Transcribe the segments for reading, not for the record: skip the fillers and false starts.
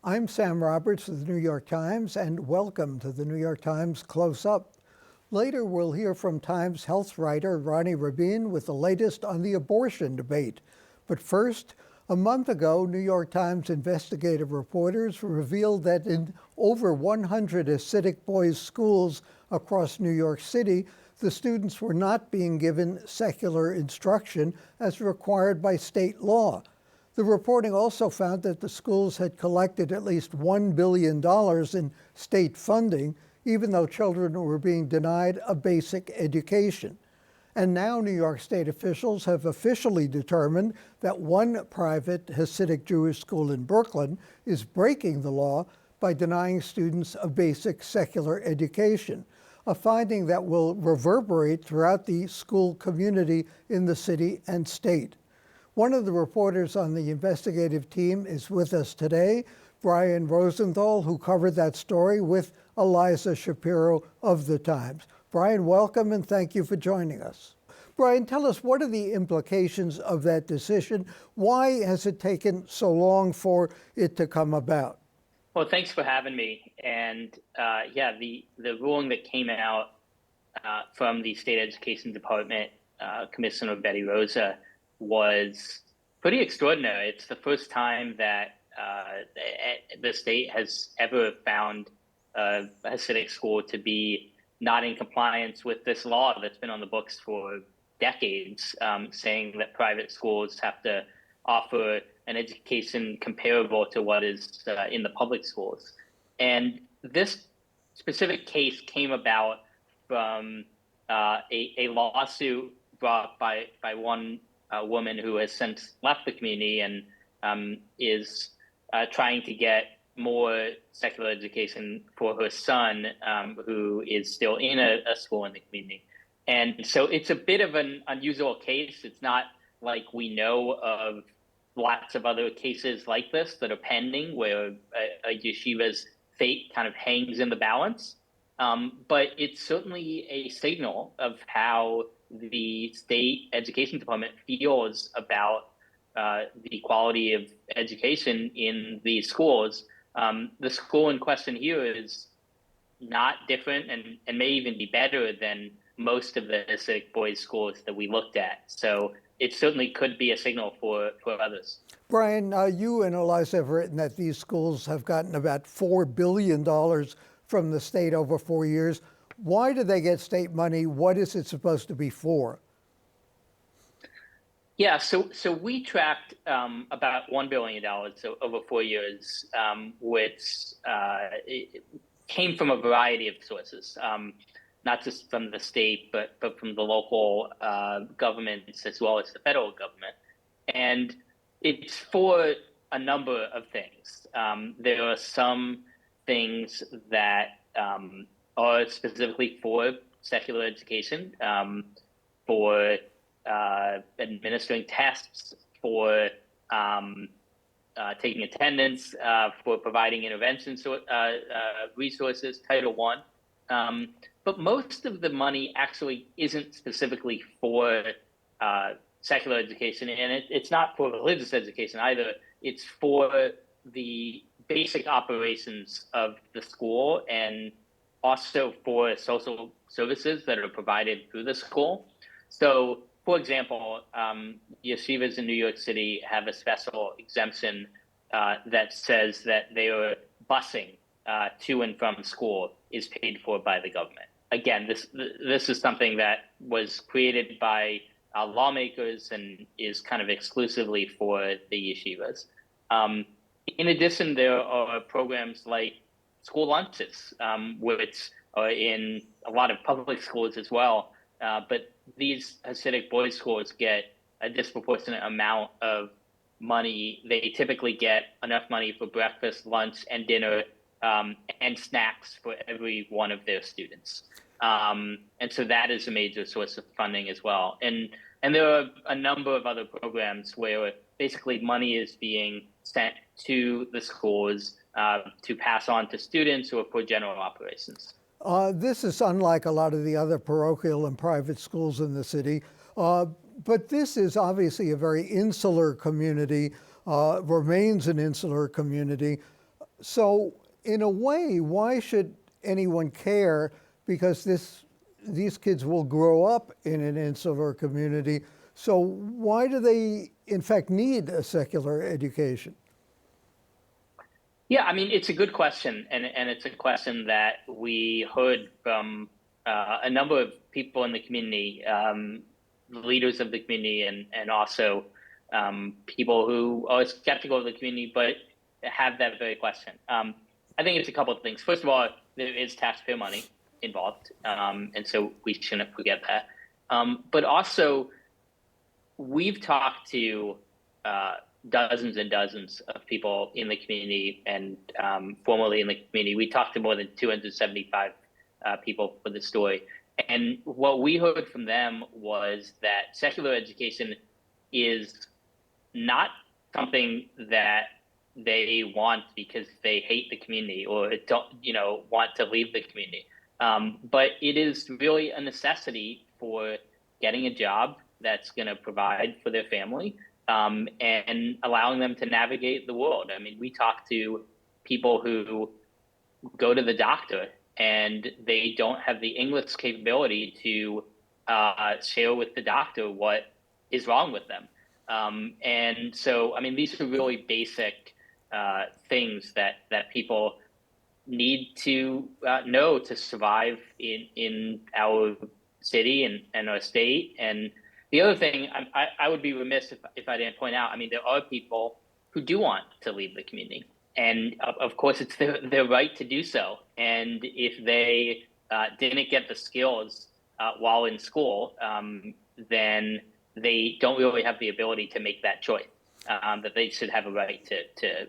I'm Sam Roberts of the New York Times, and welcome to the New York Times Close Up. Later, we'll hear from Times health writer Roni Rabin with the latest on the abortion debate. But first, a month ago, New York Times investigative reporters revealed that in over 100 Hasidic boys' schools across New York City, the students were not being given secular instruction as required by state law. The reporting also found that the schools had collected at least $1 billion in state funding, even though children were being denied a basic education. And now New York State officials have officially determined that one private Hasidic Jewish school in Brooklyn is breaking the law by denying students a basic secular education, a finding that will reverberate throughout the school community in the city and state. One of the reporters on the investigative team is with us today, Brian Rosenthal, who covered that story with Eliza Shapiro of the Times. Brian, welcome, and thank you for joining us. Brian, tell us, what are the implications of that decision? Why has it taken so long for it to come about? Well, thanks for having me. And the ruling that came out from the State Education Department, Commissioner Betty Rosa, was pretty extraordinary. It's the first time that the state has ever found a Hasidic school to be not in compliance with this law that's been on the books for decades, saying that private schools have to offer an education comparable to what is in the public schools. And this specific case came about from a lawsuit brought by one woman who has since left the community and is trying to get more secular education for her son, who is still in a school in the community. And so it's a bit of an unusual case. It's not like we know of lots of other cases like this that are pending where a yeshiva's fate kind of hangs in the balance. But it's certainly a signal of how the state education department feels about the quality of education in these schools. The school in question here is not different and may even be better than most of the Hasidic boys' schools that we looked at. So it certainly could be a signal for others. Brian, you and Eliza have written that these schools have gotten about $4 billion from the state over 4 years. Why do they get state money? What is it supposed to be for? Yeah, so we tracked about $1 billion over 4 years, which it came from a variety of sources, not just from the state, but from the local governments as well as the federal government. And it's for a number of things. There are some things that are specifically for secular education, for administering tests, for taking attendance, for providing intervention resources, Title I. But most of the money actually isn't specifically for secular education, and it's not for religious education either. It's for the basic operations of the school and also for social services that are provided through the school. So, for example, yeshivas in New York City have a special exemption that says that their busing to and from school is paid for by the government. Again, this is something that was created by lawmakers and is kind of exclusively for the yeshivas. In addition, there are programs like school lunches, which are in a lot of public schools as well. But these Hasidic boys' schools get a disproportionate amount of money. They typically get enough money for breakfast, lunch, and dinner, and snacks for every one of their students. And so that is a major source of funding as well. And there are a number of other programs where basically money is being sent to the schools to pass on to students or for general operations. This is unlike a lot of the other parochial and private schools in the city, but this is obviously a very insular community, remains an insular community. So, in a way, why should anyone care? Because these kids will grow up in an insular community. So, why do they, in fact, need a secular education? Yeah, I mean, it's a good question, and it's a question that we heard from a number of people in the community, leaders of the community, and also people who are skeptical of the community, but have that very question. I think it's a couple of things. First of all, there is taxpayer money involved, and so we shouldn't forget that. But also, we've talked to dozens and dozens of people in the community and formerly in the community. We talked to more than 275 people for the story. And what we heard from them was that secular education is not something that they want because they hate the community or don't, want to leave the community. But it is really a necessity for getting a job that's going to provide for their family, and allowing them to navigate the world. I mean, we talk to people who go to the doctor and they don't have the English capability to share with the doctor what is wrong with them. And so, I mean, these are really basic things that people need to know to survive in our city and our state. And the other thing, I would be remiss if I didn't point out, I mean, there are people who do want to leave the community. And of course, it's their right to do so. And if they didn't get the skills while in school, then they don't really have the ability to make that choice that they should have a right to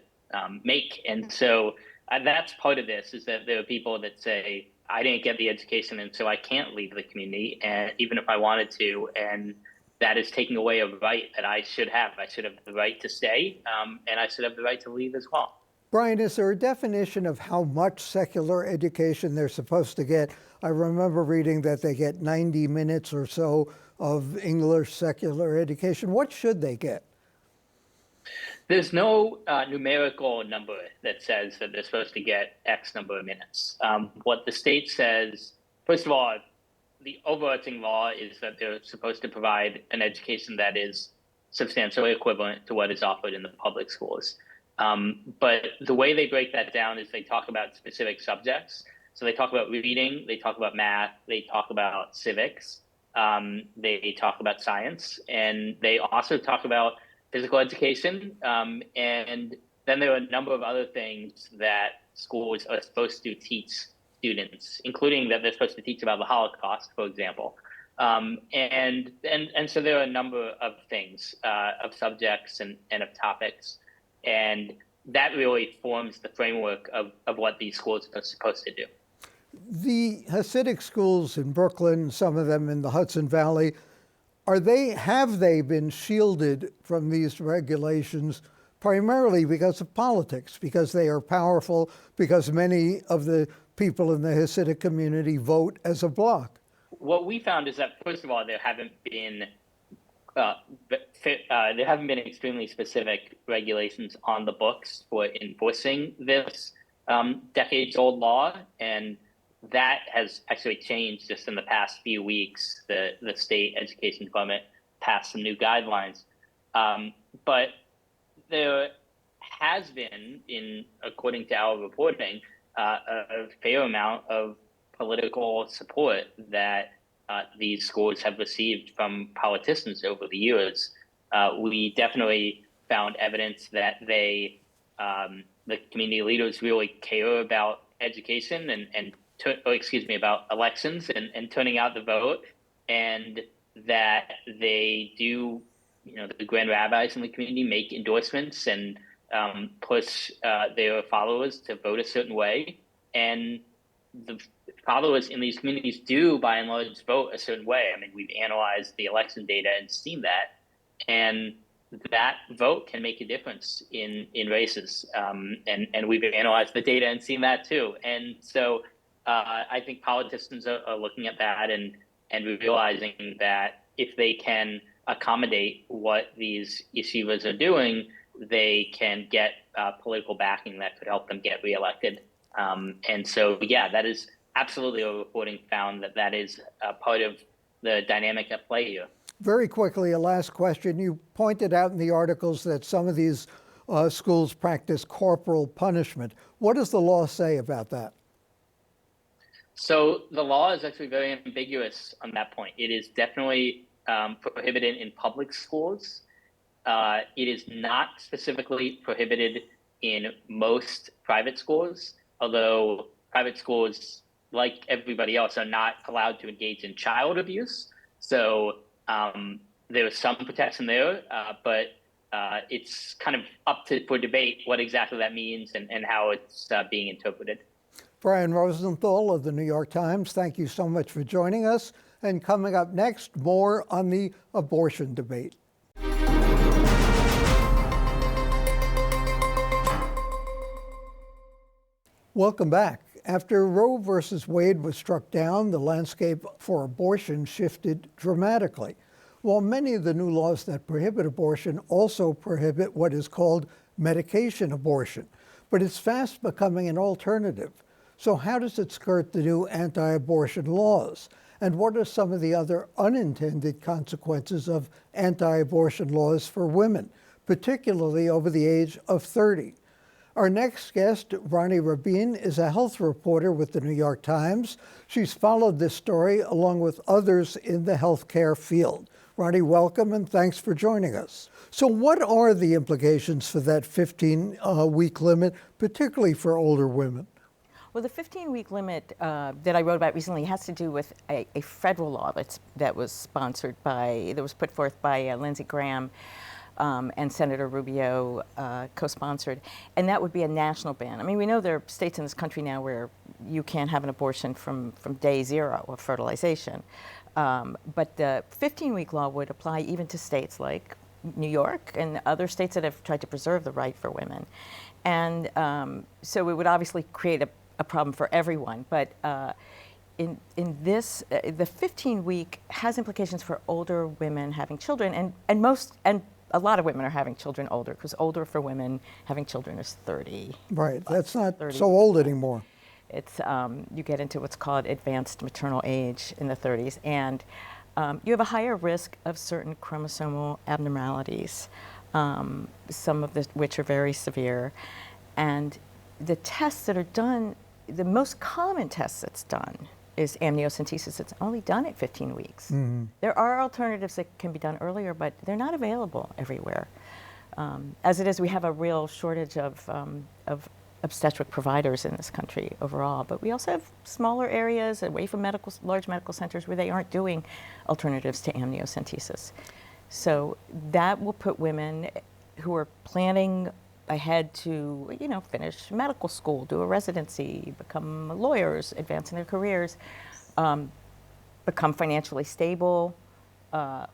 make. And so that's part of this, is that there are people that say, I didn't get the education, and so I can't leave the community, and even if I wanted to, and that is taking away a right that I should have. I should have the right to stay, and I should have the right to leave as well. Brian, is there a definition of how much secular education they're supposed to get? I remember reading that they get 90 minutes or so of English secular education. What should they get? There's no numerical number that says that they're supposed to get X number of minutes. What the state says, first of all, the overarching law is that they're supposed to provide an education that is substantially equivalent to what is offered in the public schools. But the way they break that down is they talk about specific subjects. So they talk about reading, they talk about math, they talk about civics, they talk about science, and they also talk about physical education. And then there are a number of other things that schools are supposed to teach students, including that they're supposed to teach about the Holocaust, for example. And so there are a number of things, of subjects and of topics. And that really forms the framework of what these schools are supposed to do. The Hasidic schools in Brooklyn, some of them in the Hudson Valley, have they been shielded from these regulations primarily because of politics, because they are powerful, because many of the people in the Hasidic community vote as a bloc? What we found is that, first of all, there haven't been extremely specific regulations on the books for enforcing this decades-old law, and that has actually changed just in the past few weeks. The state education department passed some new guidelines, but there has been, according to our reporting, a fair amount of political support that these schools have received from politicians over the years. We definitely found evidence that the community leaders really care about education about elections and turning out the vote, and that they do, the grand rabbis in the community make endorsements and push their followers to vote a certain way. And the followers in these communities do, by and large, vote a certain way. I mean, we've analyzed the election data and seen that. And that vote can make a difference in races. And we've analyzed the data and seen that too. And so I think politicians are looking at that and realizing that if they can accommodate what these yeshivas are doing, they can get political backing that could help them get reelected. And so, yeah, that is absolutely a reporting found that is part of the dynamic at play here. Very quickly, a last question. You pointed out in the articles that some of these schools practice corporal punishment. What does the law say about that? So the law is actually very ambiguous on that point. It is definitely prohibited in public schools. It is not specifically prohibited in most private schools, although private schools, like everybody else, are not allowed to engage in child abuse. So there is some protection there, but it's kind of up for debate what exactly that means and how it's being interpreted. Brian Rosenthal of the New York Times, thank you so much for joining us. And coming up next, more on the abortion debate. Welcome back. After Roe versus Wade was struck down, the landscape for abortion shifted dramatically. While many of the new laws that prohibit abortion also prohibit what is called medication abortion, but it's fast becoming an alternative. So how does it skirt the new anti-abortion laws? And what are some of the other unintended consequences of anti-abortion laws for women, particularly over the age of 30? Our next guest, Roni Rabin, is a health reporter with the New York Times. She's followed this story along with others in the healthcare field. Roni, welcome and thanks for joining us. So what are the implications for that 15-week limit, particularly for older women? Well, the 15-week limit that I wrote about recently has to do with a federal law that was put forth by Lindsey Graham and Senator Rubio co-sponsored, and that would be a national ban. I mean, we know there are states in this country now where you can't have an abortion from day zero of fertilization, but the 15-week law would apply even to states like New York and other states that have tried to preserve the right for women. And so it would obviously create a problem for everyone, but in this, the 15-week has implications for older women having children, and a lot of women are having children older, because older for women having children is 30. Right, that's not 30. so old anymore. It's you get into what's called advanced maternal age in the 30s, and you have a higher risk of certain chromosomal abnormalities, some of which are very severe, and the tests that are done. The most common test that's done is amniocentesis. It's only done at 15 weeks. Mm-hmm. There are alternatives that can be done earlier, but they're not available everywhere. As it is, we have a real shortage of obstetric providers in this country overall, but we also have smaller areas away from large medical centers where they aren't doing alternatives to amniocentesis. So that will put women who are planning ahead to, finish medical school, do a residency, become lawyers, advance in their careers, become financially stable,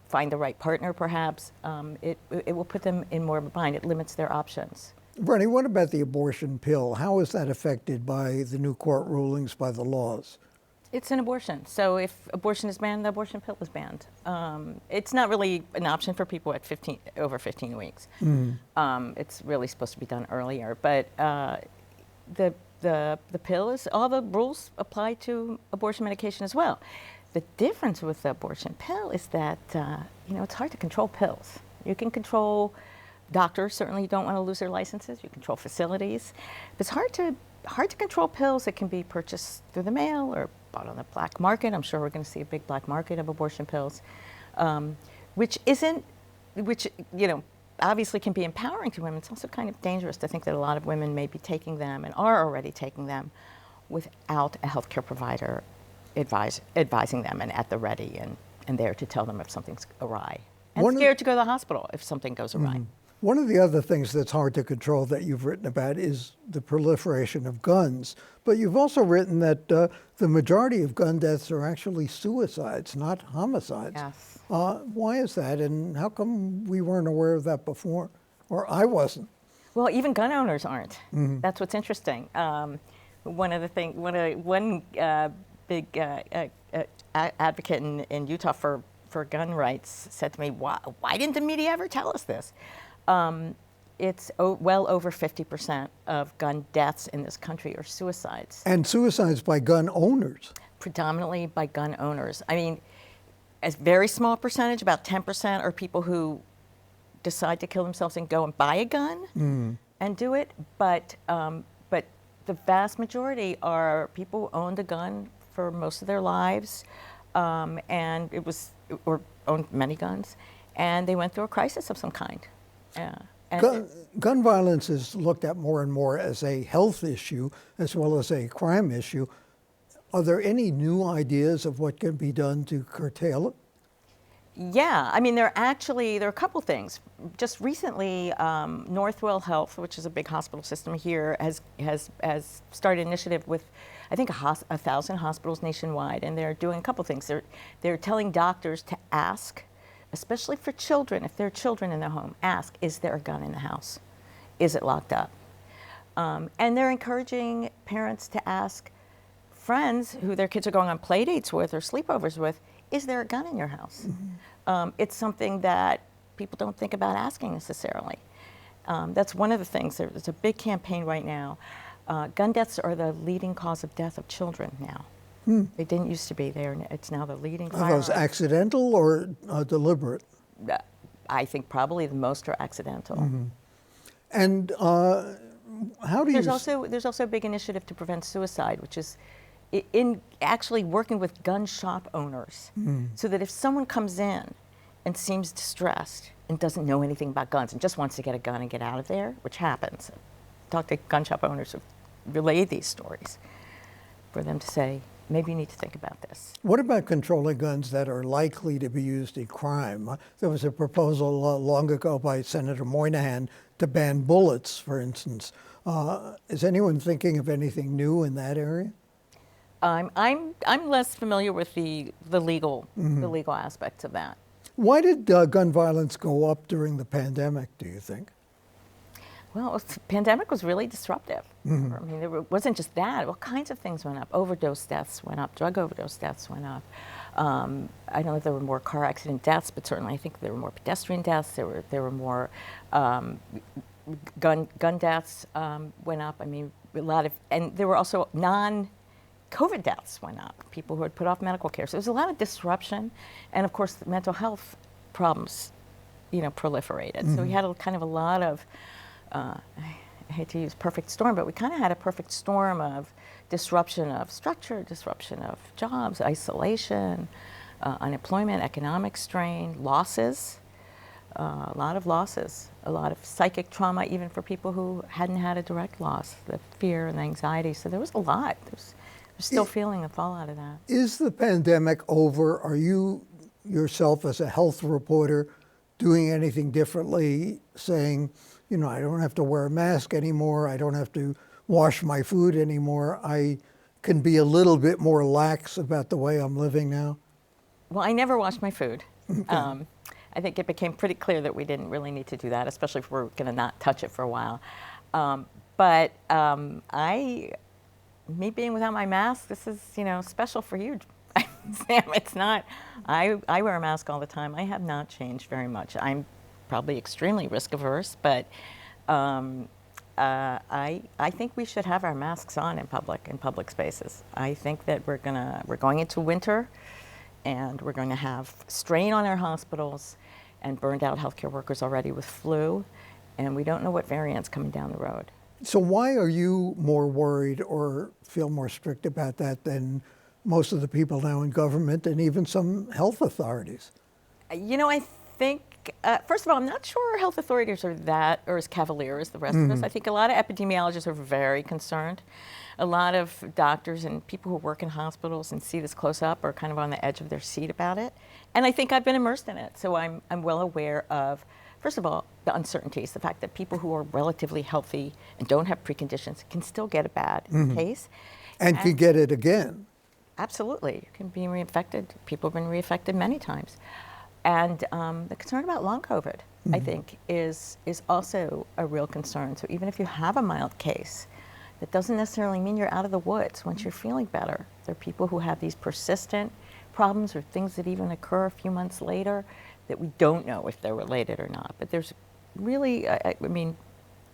find the right partner perhaps, it will put them in more of a bind. It limits their options. Roni, what about the abortion pill? How is that affected by the new court rulings, by the laws? It's an abortion. So if abortion is banned, the abortion pill is banned. It's not really an option for people at over 15 weeks. Mm. It's really supposed to be done earlier. But the pill is, all the rules apply to abortion medication as well. The difference with the abortion pill is that, it's hard to control pills. You can control doctors, certainly don't want to lose their licenses. You control facilities. It's hard to control pills that can be purchased through the mail or bought on the black market. I'm sure we're going to see a big black market of abortion pills, which obviously can be empowering to women. It's also kind of dangerous to think that a lot of women may be taking them and are already taking them without a healthcare provider advising them and at the ready and there to tell them if something's awry. And scared to go to the hospital if something goes awry. One of the other things that's hard to control that you've written about is the proliferation of guns. But you've also written that the majority of gun deaths are actually suicides, not homicides. Yes. Why is that, and how come we weren't aware of that before? Or I wasn't. Well, even gun owners aren't. Mm-hmm. That's what's interesting. One big advocate in Utah for gun rights said to me, why didn't the media ever tell us this? it's well over 50% of gun deaths in this country are suicides, And suicides by gun owners. predominantly by gun owners. I mean, a very small percentage, about 10%, are people who decide to kill themselves and go and buy a gun and do it. But the vast majority are people who owned a gun for most of their lives, or owned many guns, and they went through a crisis of some kind. And Gun violence is looked at more and more as a health issue as well as a crime issue. Are there any new ideas of what can be done to curtail it? yeah, I mean, there are a couple things. Just recently, Northwell Health, which is a big hospital system here, has started an initiative with, I think, 1,000 hospitals nationwide, and they're doing a couple things. They're telling doctors to ask, especially for children, if there are children in the home, ask, is there a gun in the house? Is it locked up? And they're encouraging parents to ask friends who their kids are going on play dates with or sleepovers with, is there a gun in your house? It's something that people don't think about asking necessarily. That's one of the things. There's a big campaign right now. Gun deaths are the leading cause of death of children now. They didn't used to be there. It's now the leading Are those accidental or deliberate? I think probably the most are accidental. And how do you... There's also a big initiative to prevent suicide, which is in actually working with gun shop owners, so that if someone comes in and seems distressed and doesn't know anything about guns and just wants to get a gun and get out of there, which happens, talk to gun shop owners who relay these stories, for them to say, maybe you need to think about this. What about controlling guns that are likely to be used in crime? There was a proposal long ago by Senator Moynihan to ban bullets, for instance. Is anyone thinking of anything new in that area? I'm less familiar with the legal aspects of that. Why did gun violence go up during the pandemic, do you think? Well, the pandemic was really disruptive. I mean, there wasn't just that. All kinds of things went up. Overdose deaths went up. Drug overdose deaths went up. I don't know if there were more car accident deaths, but certainly I think there were more pedestrian deaths. There were more gun deaths went up. I mean, and there were also COVID deaths went up, people who had put off medical care. So there was a lot of disruption. And of course, the mental health problems, proliferated. So we had a lot of, I hate to use perfect storm, but we kind of had a perfect storm of disruption of structure, disruption of jobs, isolation, unemployment, economic strain, losses, a lot of losses, a lot of psychic trauma, even for people who hadn't had a direct loss, the fear and anxiety. So there was a lot. We're still feeling the fallout of that. Is the pandemic over? Are you yourself as a health reporter doing anything differently, saying, I don't have to wear a mask anymore, I don't have to wash my food anymore, I can be a little bit more lax about the way I'm living now? Well, I never washed my food. Okay. I think it became pretty clear that we didn't really need to do that, especially if we're going to not touch it for a while. But me being without my mask, this is, special for you, Sam. It's not. I wear a mask all the time. I have not changed very much. I'm probably extremely risk averse, but I think we should have our masks on in public spaces. I think that we're going into winter, and we're going to have strain on our hospitals and burned out healthcare workers already with flu, and we don't know what variant's coming down the road. So why are you more worried or feel more strict about that than most of the people now in government and even some health authorities? I think, first of all, I'm not sure health authorities are as cavalier as the rest of us. I think a lot of epidemiologists are very concerned. A lot of doctors and people who work in hospitals and see this close up are kind of on the edge of their seat about it. And I think I've been immersed in it, so I'm well aware of, first of all, the uncertainties, the fact that people who are relatively healthy and don't have preconditions can still get a bad case. And can get it again. Absolutely. You can be reinfected. People have been reinfected many times. And the concern about long COVID, I think, is also a real concern. So even if you have a mild case, that doesn't necessarily mean you're out of the woods once you're feeling better. There are people who have these persistent problems or things that even occur a few months later that we don't know if they're related or not. But there's really,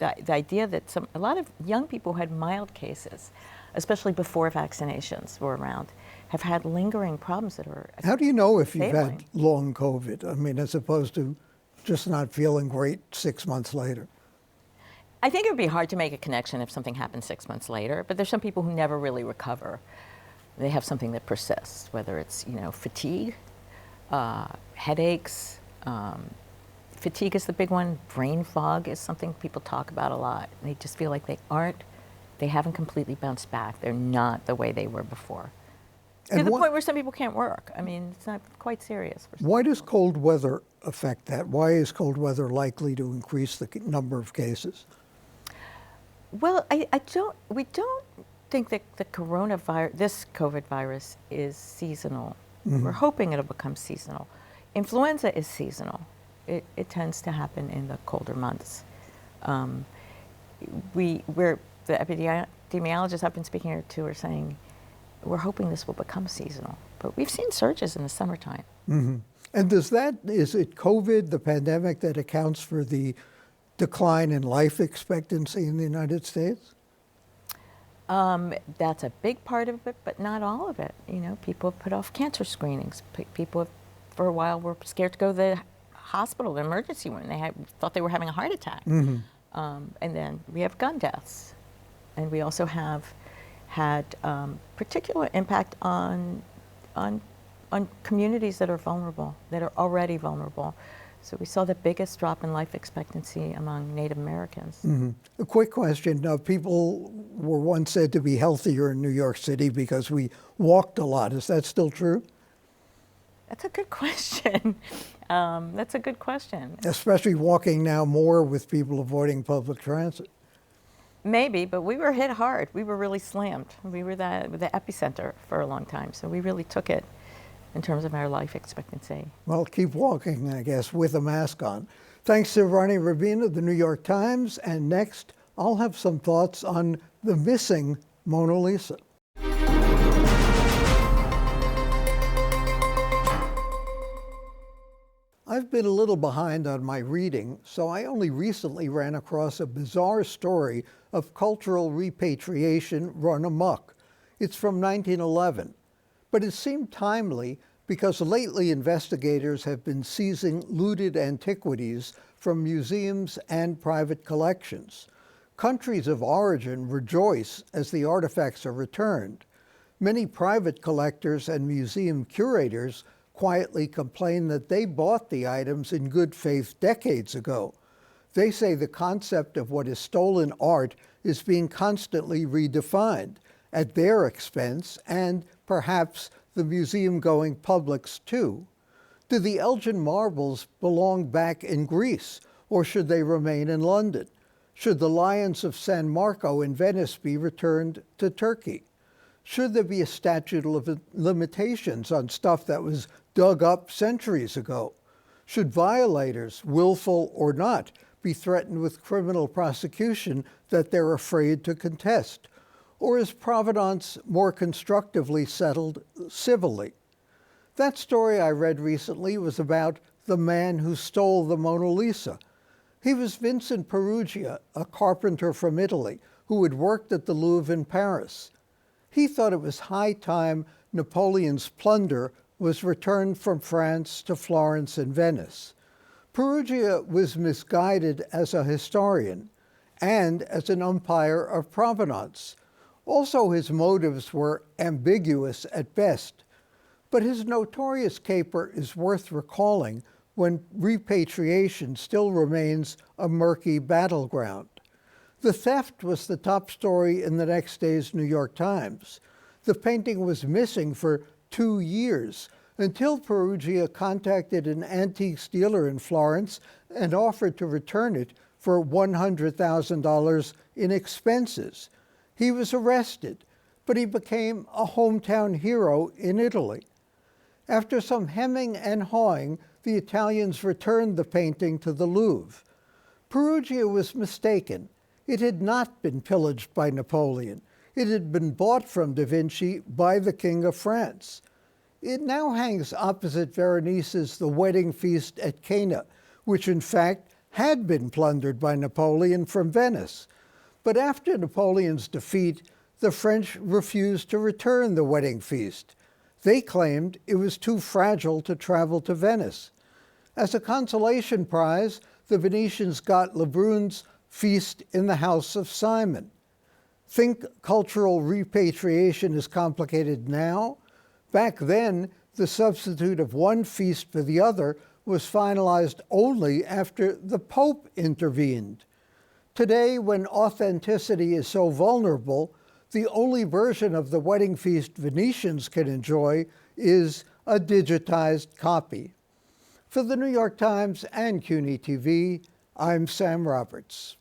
the idea that a lot of young people who had mild cases, especially before vaccinations were around, have had lingering problems that are How do you know if you've disabling. had long COVID? I mean, as opposed to just not feeling great 6 months later. I think it would be hard to make a connection if something happened 6 months later, but there's some people who never really recover. They have something that persists, whether it's, fatigue, headaches. Fatigue is the big one. Brain fog is something people talk about a lot. They just feel like they haven't completely bounced back. They're not the way they were before. To the point where some people can't work. I mean, it's not quite serious. Why does cold weather affect that? Why is cold weather likely to increase the number of cases? Well, we don't think that this COVID virus is seasonal. Mm-hmm. We're hoping it'll become seasonal. Influenza is seasonal. It tends to happen in the colder months. The epidemiologists I've been speaking to are saying, we're hoping this will become seasonal. But we've seen surges in the summertime. Mm-hmm. And is it COVID, the pandemic, that accounts for the decline in life expectancy in the United States? That's a big part of it, but not all of it. People have put off cancer screenings. People, for a while, were scared to go to the hospital, the emergency room. They thought they were having a heart attack. Mm-hmm. And then we have gun deaths. And we also have had particular impact on communities that are vulnerable, that are already vulnerable. So we saw the biggest drop in life expectancy among Native Americans. Mm-hmm. A quick question. Now, people were once said to be healthier in New York City because we walked a lot. Is that still true? That's a good question. That's a good question. Especially walking now more with people avoiding public transit. Maybe, but we were hit hard. We were really slammed. We were the epicenter for a long time, so we really took it in terms of our life expectancy. Well, keep walking, I guess, with a mask on. Thanks to Roni Rabin of the New York Times. And next, I'll have some thoughts on the missing Mona Lisa. I've been a little behind on my reading, so I only recently ran across a bizarre story of cultural repatriation run amok. It's from 1911. But it seemed timely because lately investigators have been seizing looted antiquities from museums and private collections. Countries of origin rejoice as the artifacts are returned. Many private collectors and museum curators quietly complain that they bought the items in good faith decades ago. They say the concept of what is stolen art is being constantly redefined at their expense and perhaps the museum-going public's too. Do the Elgin marbles belong back in Greece, or should they remain in London? Should the lions of San Marco in Venice be returned to Turkey? Should there be a statute of limitations on stuff that was dug up centuries ago? Should violators, willful or not, be threatened with criminal prosecution that they're afraid to contest? Or is provenance more constructively settled civilly? That story I read recently was about the man who stole the Mona Lisa. He was Vincent Perugia, a carpenter from Italy who had worked at the Louvre in Paris. He thought it was high time Napoleon's plunder was returned from France to Florence and Venice. Perugia was misguided as a historian and as an umpire of provenance. Also, his motives were ambiguous at best, but his notorious caper is worth recalling when repatriation still remains a murky battleground. The theft was the top story in the next day's New York Times. The painting was missing for 2 years until Perugia contacted an antiques dealer in Florence and offered to return it for $100,000 in expenses. He was arrested, but he became a hometown hero in Italy. After some hemming and hawing, the Italians returned the painting to the Louvre. Perugia was mistaken. It had not been pillaged by Napoleon. It had been bought from Da Vinci by the King of France. It now hangs opposite Veronese's The Wedding Feast at Cana, which in fact had been plundered by Napoleon from Venice. But after Napoleon's defeat, the French refused to return the wedding feast. They claimed it was too fragile to travel to Venice. As a consolation prize, the Venetians got Lebrun's feast in the house of Simon. Think cultural repatriation is complicated now? Back then, the substitute of one feast for the other was finalized only after the Pope intervened. Today, when authenticity is so vulnerable, the only version of the wedding feast Venetians can enjoy is a digitized copy. For the New York Times and CUNY TV, I'm Sam Roberts.